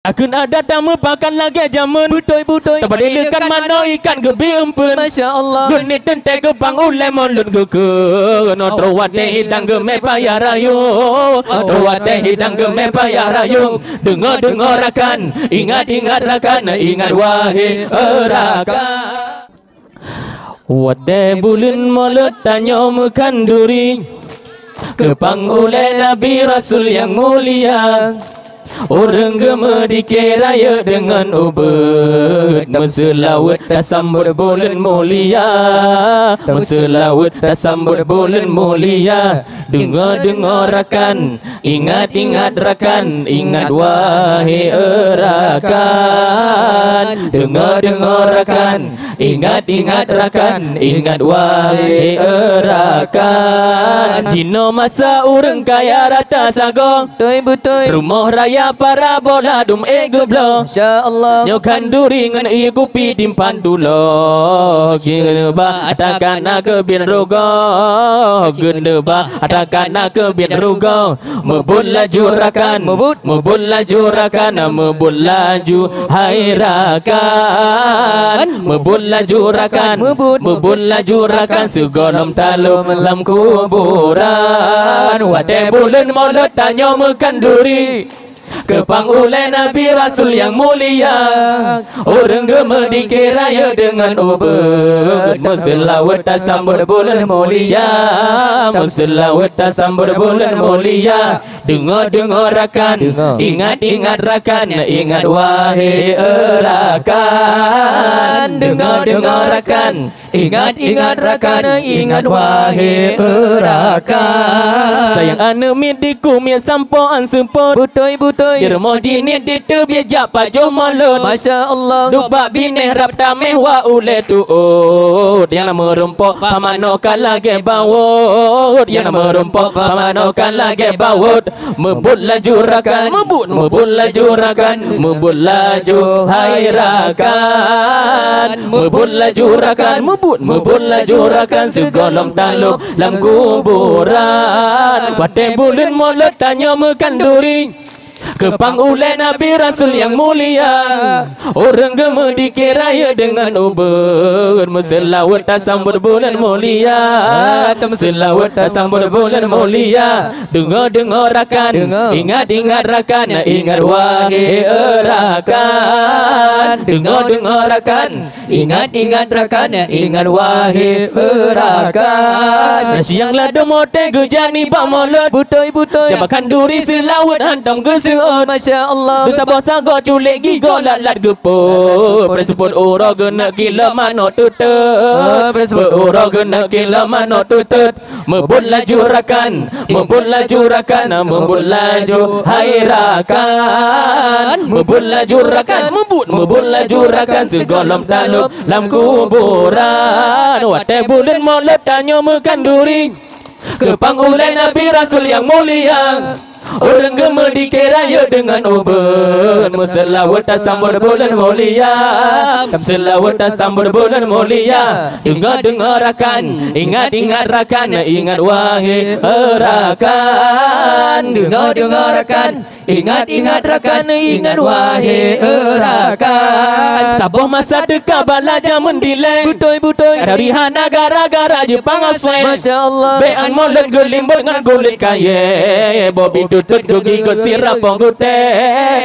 Akan ada tamu pakan lagi jamun Butoi-butoi Terbadilakan mano ikan gebi empun Masya Allah Gunit tente gepang ulai molun gugu No terwat teh hidang geme payah rayu Terwat teh hidang geme payah rayu Dengar-dengar rakan Ingat-ingat rakan Ingat wahai rakan Wate bulun mulut tanya makan duri Kepang oleh Nabi Rasul yang mulia Orang gema dikiraya dengan ubat Meselawat dah sambut bulan mulia Meselawat dah sambut bulan mulia Dengar-dengar rakan Ingat-ingat rakan Ingat wahai rakan Dengar-dengar rakan Ingat-ingat rakan Ingat wahai rakan Jino masa orang kaya rata sagong Butoi-butoi Rumah raya para bola dum geblo Masya Allah nyokan duri ngan kupi timpan dulu gende ba atakan nak bin rugo gende ba atakan nak bin rugo mebul laju rakan mebul laju rakan mebul laju hai rakan mebul laju rakan mebul laju rakan segolom talum lam kuburan wate bulan maulud tanya makan duri Kepang oleh Nabi Rasul yang mulia Orang gema dikiraya dengan ubat Meselawat tak sambut bulan mulia Meselawat tak sambut bulan mulia Dengar-dengar rakan Ingat-ingat rakan Ingat wahai rakan Dengar-dengar rakan Ingat-ingat rakan Ingat wahai rakan Sayang ane midiku Mia sampoan semput Butoi-butoi Dirmoh dinit ditu biajak pajo molot Masya Allah Dubak bineh rap tameh wa ule tuut Yang nama rumpok pamano kalage bawut Yang nama rumpok pamano kalage bawut Mebut laju rakan Mebut laju rakan Mebut laju hai rakan Mebut laju rakan Mebut laju rakan Segolong taluk lam kuburan Wate bulan mulut tanya makan duri Kepang oleh Nabi Rasul yang mulia Orang gema dikiraya dengan ubat Meselawat tak sambut bulan mulia Meselawat tak sambut bulan mulia Dengar-dengar rakan Ingat-ingat rakan Ingat wahai rakan Dengar-dengar rakan Ingat-ingat rakan Ingat wahai rakan Nasi yang lada mote gejani pamolut Butoi-butoi Jabakan duri selawat hantam ke Masya Allah Dosa bosa go culik gigo lat geput Presuput ura gena gila mano tutut Presuput ura gena gila mano tutut Mebut laju rakan Mebut laju rakan Mebut laju hai rakan Mebut laju rakan Mebut laju rakan Segolom taluk lam kuburan Wate bulan maulud tanya makan duri Kepang oleh Nabi Rasul yang mulia Orang gema dikiraya dengan ubat Meselawat tak sambut bulan mulia Meselawat tak sambut bulan mulia Dengar-dengar rakan Ingat-ingat rakan Ingat wahai rakan Dengar-dengar rakan Ingat-ingat rakan Ingat wahai rakan Sabuh masa dekat bala jamun delay Butoi-butoi Dari hana gara-gara Jepang aswe Masya Allah Bean mulut gelimbut dengan kulit kaya Bobby tutut gegigit sirap penggute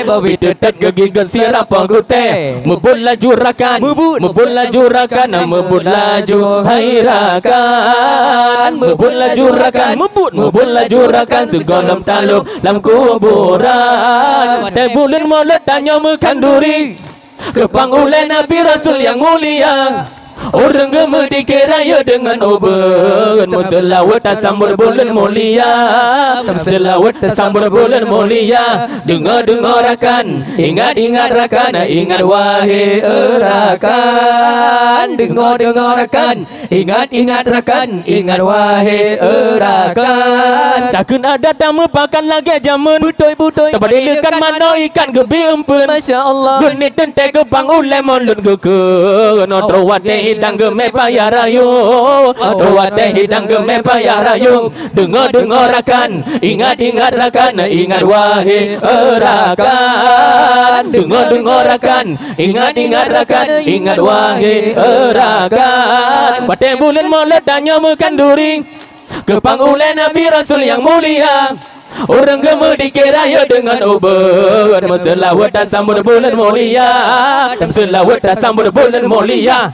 Bobby tutut gegigit sirap penggute Mebut laju rakan Mebut laju rakan Mebut laju hai rakan Mebut laju rakan Mebut laju rakan Segolom taluk lam kuburan Wate bulan maulud tanya makan duri Kepang oleh Nabi Rasul yang mulia Orang gema dikiraya dengan ubat Meselawat tak sambut bulan mulia Meselawat tak sambut bulan mulia Dengar-dengar rakan Ingat-ingat rakan Ingat wahai rakan Dengar-dengar rakan Ingat-ingat rakan Ingat wahai rakan Takkan ada tamu pakan lagi jamun Butoi-butoi Terbadilakan mano ikan gebi empun Masya Allah Gunit tente gepang ulai mulut gugu No terwat teh hidang gemeh payah rayu, dua teh hidang gemeh payah rayu. Dengar rakan, ingat rakan, ingat wahai rakan. Dengar rakan, ingat rakan, ingat wahai rakan. Pada bulan Maulid tanya makan duri, ke panggilan Nabi Rasul yang mulia. Orang gemudi kiraya dengan ubat, selawat dan sambut bulan mulia, selawat dan sambut bulan mulia.